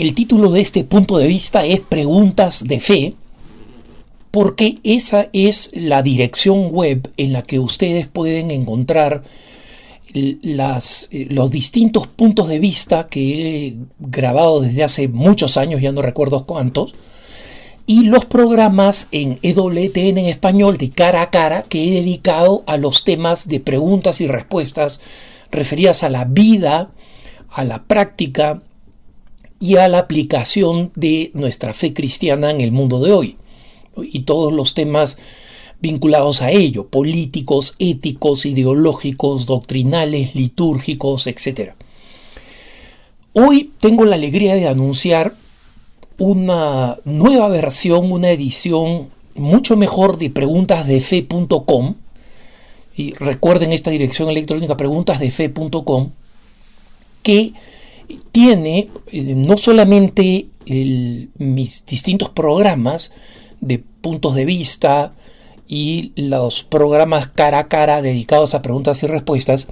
El título de este punto de vista es Preguntas de Fe, porque esa es la dirección web en la que ustedes pueden encontrar los distintos puntos de vista que he grabado desde hace muchos años, ya no recuerdo cuántos, y los programas en EWTN en español de Cara a Cara que he dedicado a los temas de preguntas y respuestas referidas a la vida, a la práctica y a la aplicación de nuestra fe cristiana en el mundo de hoy, y todos los temas vinculados a ello, políticos, éticos, ideológicos, doctrinales, litúrgicos, etc. Hoy tengo la alegría de anunciar una nueva versión, una edición mucho mejor de preguntasdefe.com, y recuerden esta dirección electrónica preguntasdefe.com, que tiene no solamente mis distintos programas de puntos de vista y los programas cara a cara dedicados a preguntas y respuestas,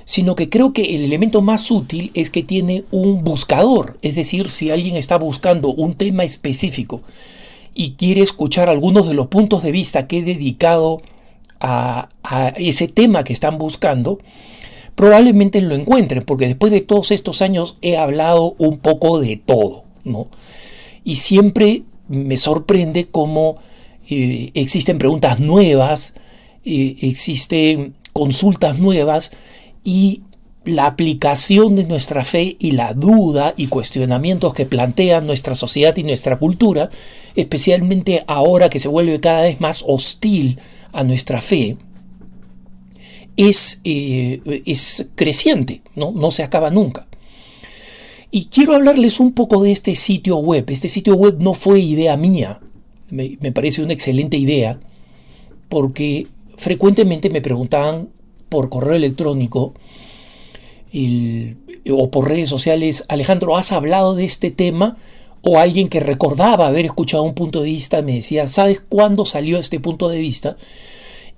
sino que creo que el elemento más útil es que tiene un buscador. Es decir, si alguien está buscando un tema específico y quiere escuchar algunos de los puntos de vista que he dedicado a ese tema que están buscando, probablemente lo encuentren, porque después de todos estos años he hablado un poco de todo, ¿no? Y siempre me sorprende cómo existen preguntas nuevas, existen consultas nuevas, y la aplicación de nuestra fe y la duda y cuestionamientos que plantean nuestra sociedad y nuestra cultura, especialmente ahora que se vuelve cada vez más hostil a nuestra fe, es creciente, no se acaba nunca. Y quiero hablarles un poco de este sitio web. Este sitio web no fue idea mía, me parece una excelente idea, porque frecuentemente me preguntaban por correo electrónico o por redes sociales: Alejandro, ¿has hablado de este tema? O alguien que recordaba haber escuchado un punto de vista me decía: ¿sabes cuándo salió este punto de vista?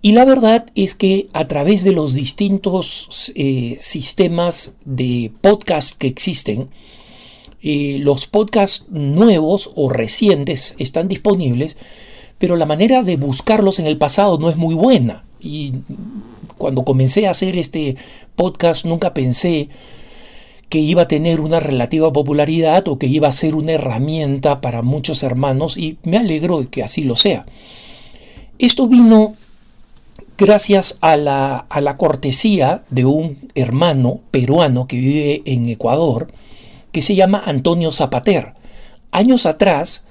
Y la verdad es que a través de los distintos sistemas de podcast que existen, los podcasts nuevos o recientes están disponibles, pero la manera de buscarlos en el pasado no es muy buena. Y cuando comencé a hacer este podcast nunca pensé que iba a tener una relativa popularidad o que iba a ser una herramienta para muchos hermanos, y me alegro de que así lo sea. Esto vino gracias a la cortesía de un hermano peruano que vive en Ecuador, que se llama Antonio Zapater. Años atrás,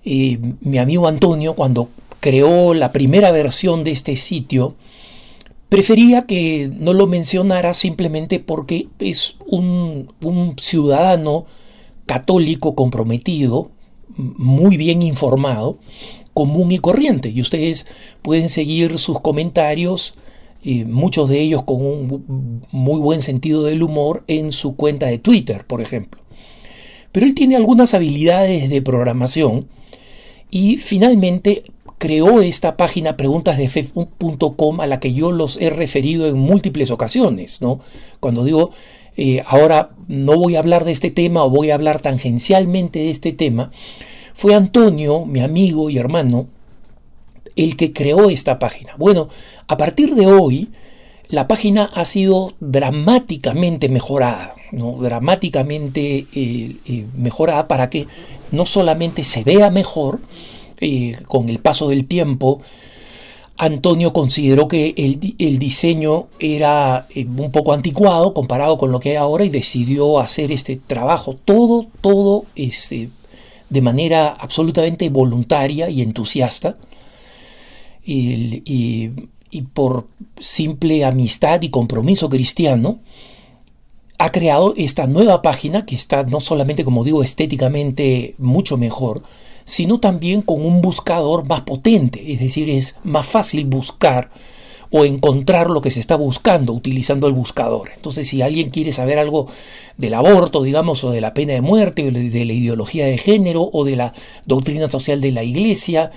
mi amigo Antonio, cuando creó la primera versión de este sitio, prefería que no lo mencionara simplemente porque es un ciudadano católico comprometido, muy bien informado, común y corriente, y ustedes pueden seguir sus comentarios, muchos de ellos con un muy buen sentido del humor, en su cuenta de Twitter, por ejemplo. Pero él tiene algunas habilidades de programación y finalmente creó esta página preguntasdefe.com, a la que yo los he referido en múltiples ocasiones, ¿no? Cuando digo ahora no voy a hablar de este tema o voy a hablar tangencialmente de este tema, fue Antonio, mi amigo y hermano, el que creó esta página. Bueno, a partir de hoy, la página ha sido dramáticamente mejorada, ¿no? Dramáticamente mejorada para que no solamente se vea mejor. Con el paso del tiempo, Antonio consideró que el diseño era un poco anticuado comparado con lo que hay ahora, y decidió hacer este trabajo todo de manera absolutamente voluntaria y entusiasta, y por simple amistad y compromiso cristiano ha creado esta nueva página que está no solamente, como digo, estéticamente mucho mejor, sino también con un buscador más potente. Es decir, es más fácil buscar o encontrar lo que se está buscando utilizando el buscador. Entonces, si alguien quiere saber algo del aborto, digamos, o de la pena de muerte, o de la ideología de género, o de la doctrina social de la Iglesia,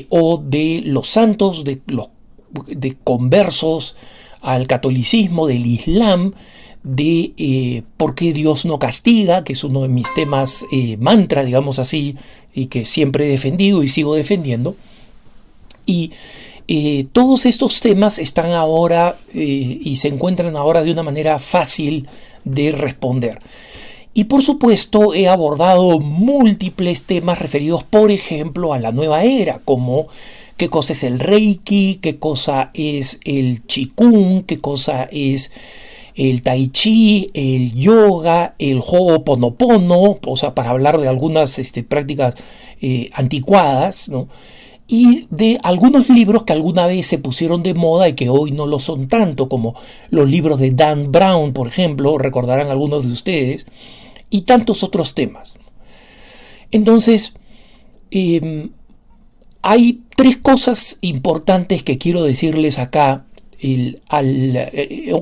o de los santos, de conversos al catolicismo, del Islam, de por qué Dios no castiga, que es uno de mis temas mantra, digamos así, y que siempre he defendido y sigo defendiendo. Y todos estos temas están ahora y se encuentran ahora de una manera fácil de responder. Y por supuesto he abordado múltiples temas referidos, por ejemplo, a la nueva era, como qué cosa es el Reiki, qué cosa es el Qigong, qué cosa es el Tai Chi, el yoga, el Ho'oponopono, o sea, para hablar de algunas prácticas anticuadas, ¿no? Y de algunos libros que alguna vez se pusieron de moda y que hoy no lo son tanto, como los libros de Dan Brown, por ejemplo, recordarán algunos de ustedes, y tantos otros temas. Entonces, hay tres cosas importantes que quiero decirles acá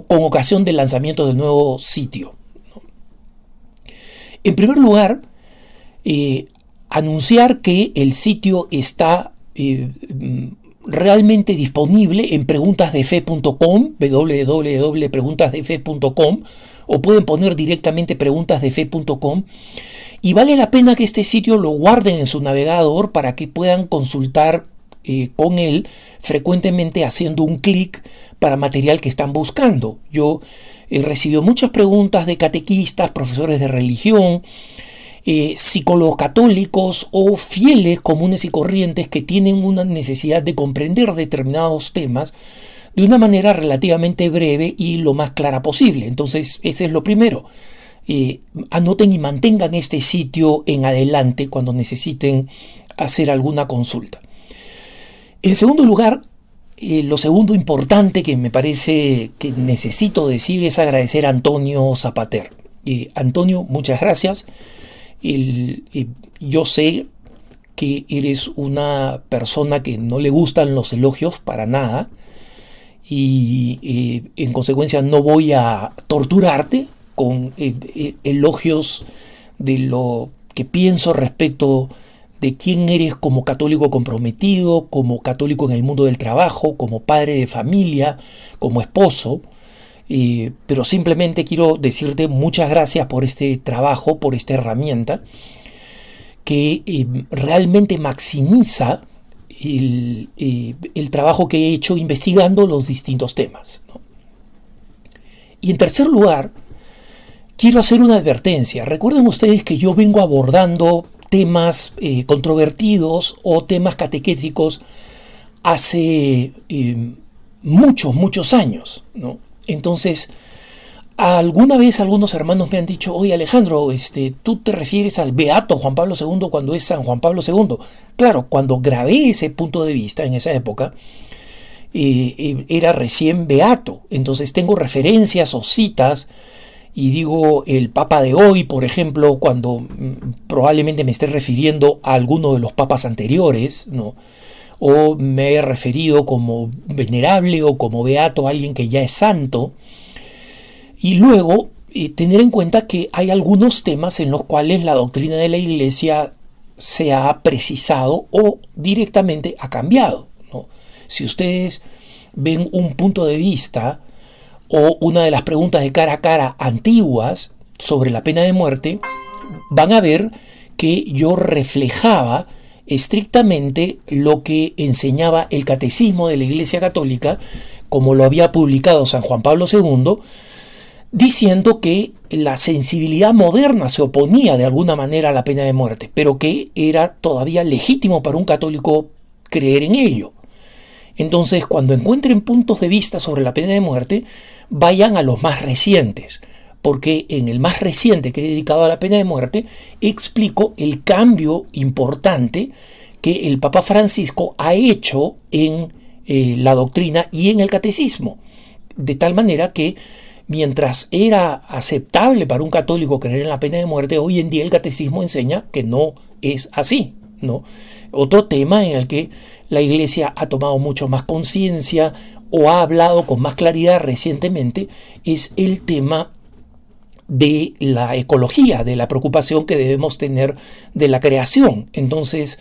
con ocasión del lanzamiento del nuevo sitio. En primer lugar, anunciar que el sitio está realmente disponible en preguntasdefe.com, www.preguntasdefe.com, o pueden poner directamente preguntasdefe.com, y vale la pena que este sitio lo guarden en su navegador para que puedan consultar con él frecuentemente haciendo un clic para material que están buscando. Yo he recibido muchas preguntas de catequistas, profesores de religión, psicólogos católicos o fieles comunes y corrientes que tienen una necesidad de comprender determinados temas de una manera relativamente breve y lo más clara posible. Entonces, ese es lo primero. Anoten y mantengan este sitio en adelante cuando necesiten hacer alguna consulta. En segundo lugar, lo segundo importante que me parece que necesito decir es agradecer a Antonio Zapater. Antonio, muchas gracias. Yo sé que eres una persona que no le gustan los elogios para nada y en consecuencia no voy a torturarte con elogios de lo que pienso respecto de quién eres como católico comprometido, como católico en el mundo del trabajo, como padre de familia, como esposo. Pero simplemente quiero decirte muchas gracias por este trabajo, por esta herramienta que realmente maximiza el trabajo que he hecho investigando los distintos temas, ¿no? Y en tercer lugar, quiero hacer una advertencia. Recuerden ustedes que yo vengo abordando temas controvertidos o temas catequéticos hace muchos años, ¿no? Entonces, alguna vez algunos hermanos me han dicho: oye, Alejandro, tú te refieres al Beato Juan Pablo II cuando es San Juan Pablo II. Claro, cuando grabé ese punto de vista en esa época, era recién beato. Entonces tengo referencias o citas y digo el Papa de hoy, por ejemplo, cuando probablemente me esté refiriendo a alguno de los papas anteriores, ¿no? O me he referido como venerable o como beato a alguien que ya es santo. Y luego tener en cuenta que hay algunos temas en los cuales la doctrina de la Iglesia se ha precisado o directamente ha cambiado, ¿no? Si ustedes ven un punto de vista o una de las preguntas de cara a cara antiguas sobre la pena de muerte, van a ver que yo reflejaba estrictamente lo que enseñaba el Catecismo de la Iglesia Católica, como lo había publicado San Juan Pablo II, diciendo que la sensibilidad moderna se oponía de alguna manera a la pena de muerte, pero que era todavía legítimo para un católico creer en ello. Entonces, cuando encuentren puntos de vista sobre la pena de muerte, vayan a los más recientes, porque en el más reciente que he dedicado a la pena de muerte explico el cambio importante que el Papa Francisco ha hecho en la doctrina y en el catecismo, de tal manera que mientras era aceptable para un católico creer en la pena de muerte, hoy en día el catecismo enseña que no es así, ¿no? Otro tema en el que la Iglesia ha tomado mucho más conciencia o ha hablado con más claridad recientemente es el tema de la ecología, de la preocupación que debemos tener de la creación. Entonces,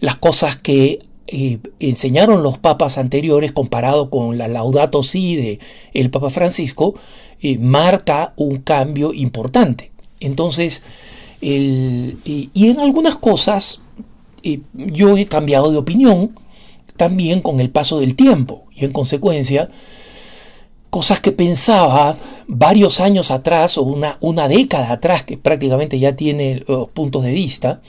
las cosas que enseñaron los papas anteriores comparado con la Laudato Si de el Papa Francisco, marca un cambio importante. Entonces, y en algunas cosas yo he cambiado de opinión también con el paso del tiempo, y en consecuencia cosas que pensaba varios años atrás o una década atrás, que prácticamente ya tiene puntos de vista,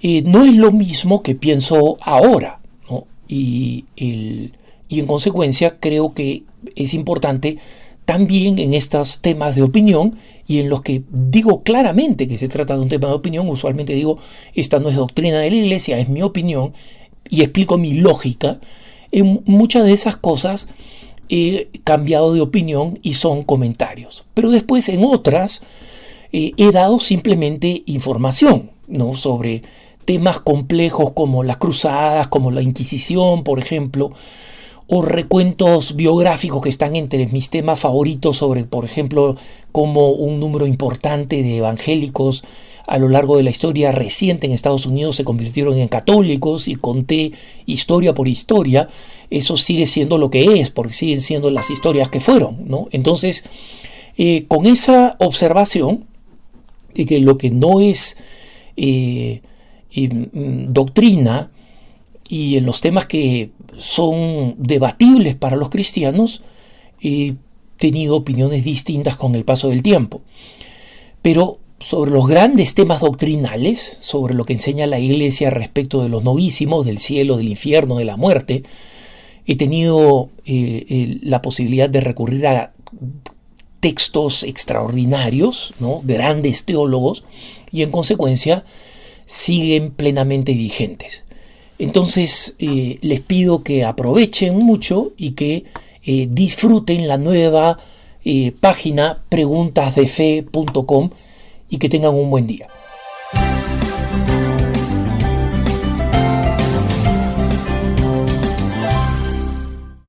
no es lo mismo que pienso ahora, ¿no? Y en consecuencia creo que es importante también en estos temas de opinión, y en los que digo claramente que se trata de un tema de opinión. Usualmente digo, esta no es doctrina de la Iglesia, es mi opinión, y explico mi lógica. En muchas de esas cosas he cambiado de opinión y son comentarios. Pero después en otras he dado simplemente información, ¿no?, sobre temas complejos como las cruzadas, como la Inquisición, por ejemplo, o recuentos biográficos que están entre mis temas favoritos sobre, por ejemplo, cómo un número importante de evangélicos a lo largo de la historia reciente en Estados Unidos se convirtieron en católicos, y conté historia por historia. Eso sigue siendo lo que es, porque siguen siendo las historias que fueron, ¿no? Entonces, con esa observación de que lo que no es doctrina, y en los temas que son debatibles para los cristianos, he tenido opiniones distintas con el paso del tiempo. Pero sobre los grandes temas doctrinales, sobre lo que enseña la Iglesia respecto de los novísimos, del cielo, del infierno, de la muerte, he tenido la posibilidad de recurrir a textos extraordinarios, ¿no?, grandes teólogos, y en consecuencia siguen plenamente vigentes. Entonces les pido que aprovechen mucho y que disfruten la nueva página preguntasdefe.com, y que tengan un buen día.